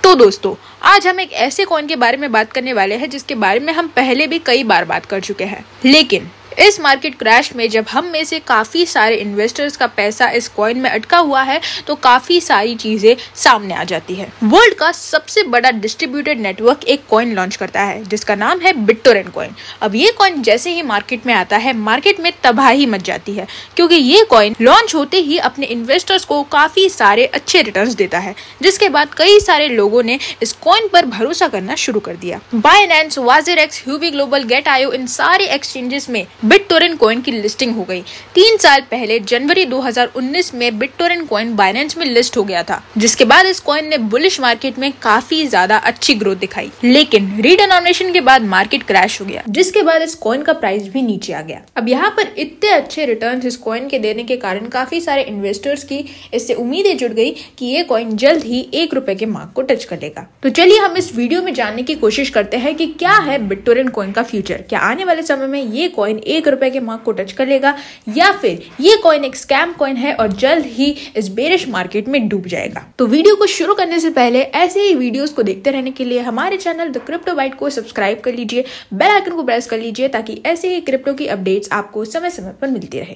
तो दोस्तों, आज हम एक ऐसे कॉइन के बारे में बात करने वाले हैं जिसके बारे में हम पहले भी कई बार बात कर चुके हैं। लेकिन इस मार्केट क्रैश में जब हम में से काफी सारे इन्वेस्टर्स का पैसा इस कॉइन में अटका हुआ है तो काफी सारी चीजें सामने आ जाती है। वर्ल्ड का सबसे बड़ा डिस्ट्रीब्यूटेड नेटवर्क एक कॉइन लॉन्च करता है जिसका नाम है बिटटोरेंट कॉइन। अब ये कॉइन जैसे ही मार्केट में आता है, मार्केट में तबाही मच जाती है क्योंकि ये कॉइन लॉन्च होते ही अपने इन्वेस्टर्स को काफी सारे अच्छे रिटर्न्स देता है, जिसके बाद कई सारे लोगों ने इस कॉइन पर भरोसा करना शुरू कर दिया। बाइनेंस, वाजिरेक्स, ह्यूवी ग्लोबल, गेट.आईओ, इन सारे एक्सचेंजेस में बिटटोरेंट कॉइन की लिस्टिंग हो गई। 3 साल पहले जनवरी 2019 में बिटटोरेंट कॉइन बाइनेंस में लिस्ट हो गया था, जिसके बाद इस कॉइन ने बुलिश मार्केट में काफी ज्यादा अच्छी ग्रोथ दिखाई। लेकिन रीडिनोमिनेशन के बाद मार्केट क्रैश हो गया, जिसके बाद इस कॉइन का प्राइस भी नीचे आ गया। अब यहाँ पर इतने अच्छे रिटर्न्स इस कॉइन के देने के कारण काफी सारे इन्वेस्टर्स की इससे उम्मीदें जुड़ गई कि ये कॉइन जल्द ही ₹1 के मार्क को टच कर लेगा। तो चलिए हम इस वीडियो में जानने की कोशिश करते हैं कि क्या है बिटटोरेंट कॉइन का फ्यूचर। क्या आने वाले समय में ये कॉइन ₹1 के मार्क को टच कर लेगा, या फिर ये कॉइन एक स्कैम कॉइन है और जल्द ही इस बेरिश मार्केट में डूब जाएगा। तो वीडियो को शुरू करने से पहले ऐसे ही वीडियोस को देखते रहने के लिए हमारे चैनल द क्रिप्टो बाइट को सब्सक्राइब कर लीजिए, बेल आइकन को प्रेस कर लीजिए ताकि ऐसे ही क्रिप्टो की अपडेट्स आपको समय समय पर मिलती रहे।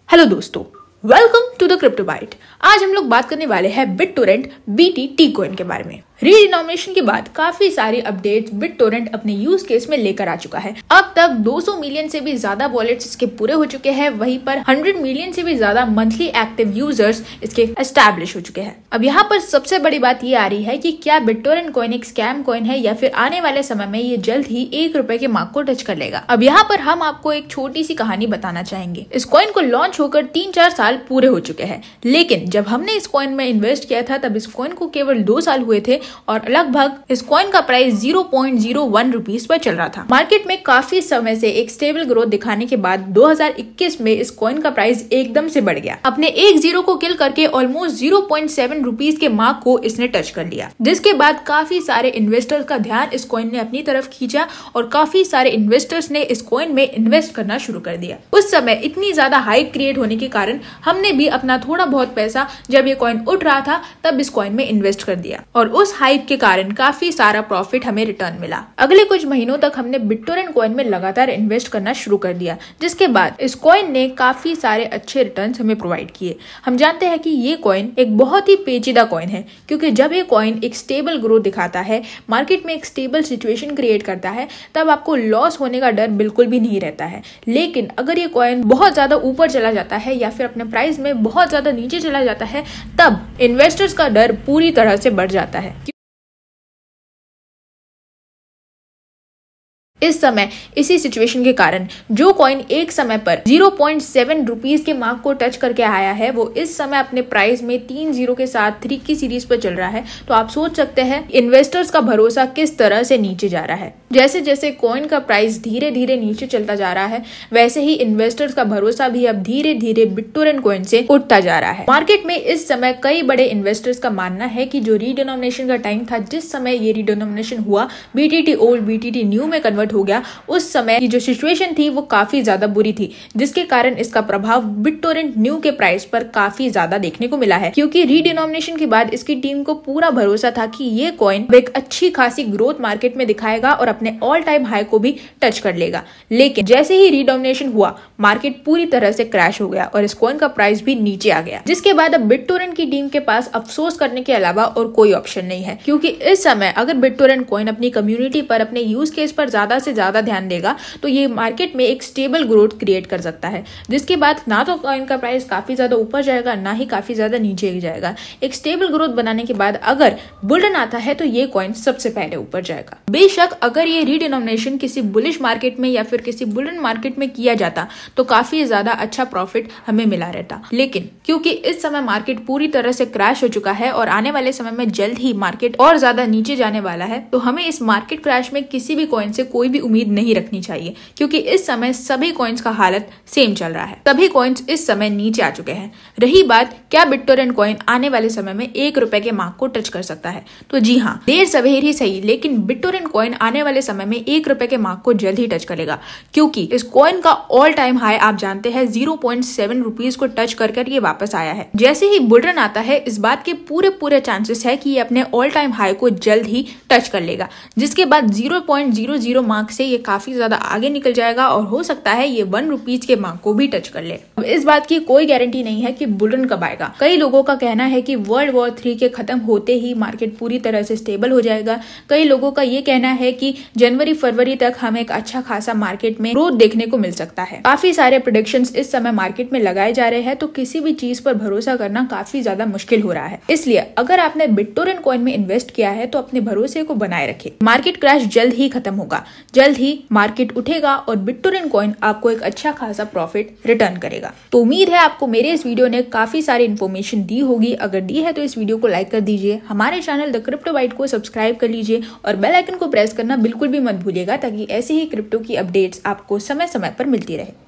हेलो दोस्तों, welcome to the crypto byte. आज हम लोग बात करने वाले हैं बिटटोरेंट BTT कॉइन के बारे में। रीडिनोमिनेशन के बाद काफी सारी अपडेट्स बिटटोरेंट अपने यूज केस में लेकर आ चुका है। अब तक 200 मिलियन से भी ज्यादा वॉलेट्स इसके पूरे हो चुके हैं, वहीं पर 100 मिलियन से भी ज्यादा मंथली एक्टिव यूजर्स इसके एस्टैब्लिश हो चुके हैं। अब यहाँ पर सबसे बड़ी बात ये आ रही है कि क्या बिटटोरेंट कॉइन एक स्कैम कॉइन है या फिर आने वाले समय में ये जल्द ही ₹1 के मार्क को टच कर लेगा। अब यहाँ पर हम आपको एक छोटी सी कहानी बताना चाहेंगे। इस कॉइन को लॉन्च होकर 3-4 साल पूरे हो चुके हैं, लेकिन जब हमने इस कॉइन में इन्वेस्ट किया था तब इस कॉइन को केवल 2 साल हुए थे और लगभग इस कॉइन का प्राइस 0.01 रुपीस पर चल रहा था। मार्केट में काफी समय से एक स्टेबल ग्रोथ दिखाने के बाद 2021 में इस कॉइन का प्राइस एकदम से बढ़ गया। अपने एक जीरो को किल करके ऑलमोस्ट 0.7 रुपीस के मार्क को इसने टच कर लिया, जिसके बाद काफी सारे इन्वेस्टर्स का ध्यान इस कॉइन ने अपनी तरफ खींचा और काफी सारे इन्वेस्टर्स ने इस कॉइन में इन्वेस्ट करना शुरू कर दिया। उस समय इतनी ज्यादा हाइप क्रिएट होने के कारण हमने भी अपना थोड़ा बहुत पैसा जब ये कॉइन उठ रहा था तब इस कॉइन में इन्वेस्ट कर दिया और उस हाइप के कारण काफी सारा प्रॉफिट हमें रिटर्न मिला। अगले कुछ महीनों तक हमने बिटटोरेंट कॉइन में लगातार इन्वेस्ट करना शुरू कर दिया, जिसके बाद इस कॉइन ने काफी सारे अच्छे रिटर्न्स हमें प्रोवाइड किए। हम जानते हैं कि ये कॉइन एक बहुत ही पेचीदा कॉइन है, क्योंकि जब ये कॉइन एक स्टेबल ग्रोथ दिखाता है, मार्केट में एक स्टेबल सिचुएशन क्रिएट करता है, तब आपको लॉस होने का डर बिल्कुल भी नहीं रहता है। लेकिन अगर ये कॉइन बहुत ज्यादा ऊपर चला जाता है या फिर अपने प्राइस में बहुत ज्यादा नीचे चला जाता है, तब इन्वेस्टर्स का डर पूरी तरह से बढ़ जाता है। इस समय इसी सिचुएशन के कारण जो कॉइन एक समय पर 0.7 रुपीस के मार्क को टच करके आया है, वो इस समय अपने प्राइस में 3 जीरो के साथ 3 की सीरीज पर चल रहा है। तो आप सोच सकते हैं इन्वेस्टर्स का भरोसा किस तरह से नीचे जा रहा है। जैसे जैसे कॉइन का प्राइस धीरे धीरे नीचे चलता जा रहा है, वैसे ही इन्वेस्टर्स का भरोसा भी अब धीरे धीरे बिटटोरेंट कॉइन से उठता जा रहा है। मार्केट में इस समय कई बड़े इन्वेस्टर्स का मानना है कि जो रीडिनोमिनेशन का टाइम था, जिस समय ये रीडिनोमिनेशन हुआ, BTT ओल्ड BTT न्यू में कन्वर्ट हो गया, उस समय की जो सिचुएशन थी वो काफी ज्यादा बुरी थी, जिसके कारण इसका प्रभाव बिटटोरेंट न्यू के प्राइस पर काफी ज्यादा देखने को मिला है। क्योंकि रीडिनोमिनेशन के बाद इसकी टीम को पूरा भरोसा था कि ये कॉइन एक अच्छी खासी ग्रोथ मार्केट में दिखाएगा और अपने ऑल टाइम हाई को भी टच कर लेगा। लेकिन जैसे ही रीडिनोमिनेशन हुआ, मार्केट पूरी तरह से क्रैश हो गया और इस कॉइन का प्राइस भी नीचे आ गया, जिसके बाद अब बिटटोरेंट की टीम के पास अफसोस करने के अलावा और कोई ऑप्शन नहीं है। क्योंकि इस समय अगर बिटटोरेंट कॉइन अपनी कम्युनिटी पर, अपने यूज केस पर ज्यादा से ज्यादा ध्यान देगा तो ये मार्केट में एक स्टेबल ग्रोथ क्रिएट कर सकता है, जिसके बाद ना तो कॉइन का प्राइस काफी ज्यादा ऊपर जाएगा, ना ही काफी ज्यादा नीचे जाएगा। एक स्टेबल ग्रोथ बनाने के बाद अगर बुलरन आता है तो ये कॉइन सबसे पहले ऊपर जाएगा। बेशक अगर ये रीडिनोमिनेशन किसी बुलिश मार्केट में या फिर किसी बुलरन मार्केट में किया जाता तो काफी ज्यादा अच्छा प्रॉफिट हमें मिला रहता, लेकिन क्योंकि इस समय मार्केट पूरी तरह से क्रैश हो चुका है और आने वाले समय में जल्द ही मार्केट और ज्यादा नीचे जाने वाला है, तो हमें इस मार्केट क्रैश में किसी भी कॉइन से कोई कोई भी उम्मीद नहीं रखनी चाहिए, क्योंकि इस समय सभी कॉइन्स का हालत सेम चल रहा है। सभी कॉइन्स इस समय नीचे आ चुके हैं। रही बात क्या बिटटोरेंट कॉइन आने वाले समय में 1 रुपए के मार्क को टच कर सकता है, तो जी हाँ, देर सवेर ही सही, लेकिन बिटटोरेंट कॉइन आने वाले समय में 1 रुपए के मार्क को जल्द ही टच करेगा, क्योंकि इस कॉइन का ऑल टाइम हाई आप जानते हैं 0.7 रुपीज को टच कर ये वापस आया है। जैसे ही बुल रन आता है, इस बात के पूरे चांसेस है कि ये अपने ऑल टाइम हाई को जल्द ही टच कर लेगा, जिसके बाद 0.00 मार्क से ये काफी ज्यादा आगे निकल जाएगा और हो सकता है ये 1 रुपीज के मार्क को भी टच कर ले। अब इस बात की कोई गारंटी नहीं है कि बुल रन कब आएगा। कई लोगों का कहना है कि वर्ल्ड वॉर 3 के खत्म होते ही मार्केट पूरी तरह से स्टेबल हो जाएगा। कई लोगों का ये कहना है कि जनवरी फरवरी तक हमें एक अच्छा खासा मार्केट में ग्रोथ देखने को मिल सकता है। काफी सारे प्रेडिक्शंस इस समय मार्केट में लगाए जा रहे हैं, तो किसी भी चीज पर भरोसा करना काफी ज्यादा मुश्किल हो रहा है। इसलिए अगर आपने बिटटोरेंट कॉइन में इन्वेस्ट किया है तो अपने भरोसे को बनाए रखें। मार्केट क्रैश जल्द ही खत्म होगा, जल्द ही मार्केट उठेगा और बिटटोरेंट कॉइन आपको एक अच्छा खासा प्रॉफिट रिटर्न करेगा। तो उम्मीद है आपको मेरे इस वीडियो ने काफी सारी इन्फॉर्मेशन दी होगी। अगर दी है तो इस वीडियो को लाइक कर दीजिए, हमारे चैनल द क्रिप्टो बाइट को सब्सक्राइब कर लीजिए और बेल आइकन को प्रेस करना बिल्कुल भी मत भूलिएगा, ताकि ऐसे ही क्रिप्टो की अपडेट्स आपको समय समय पर मिलती रहे।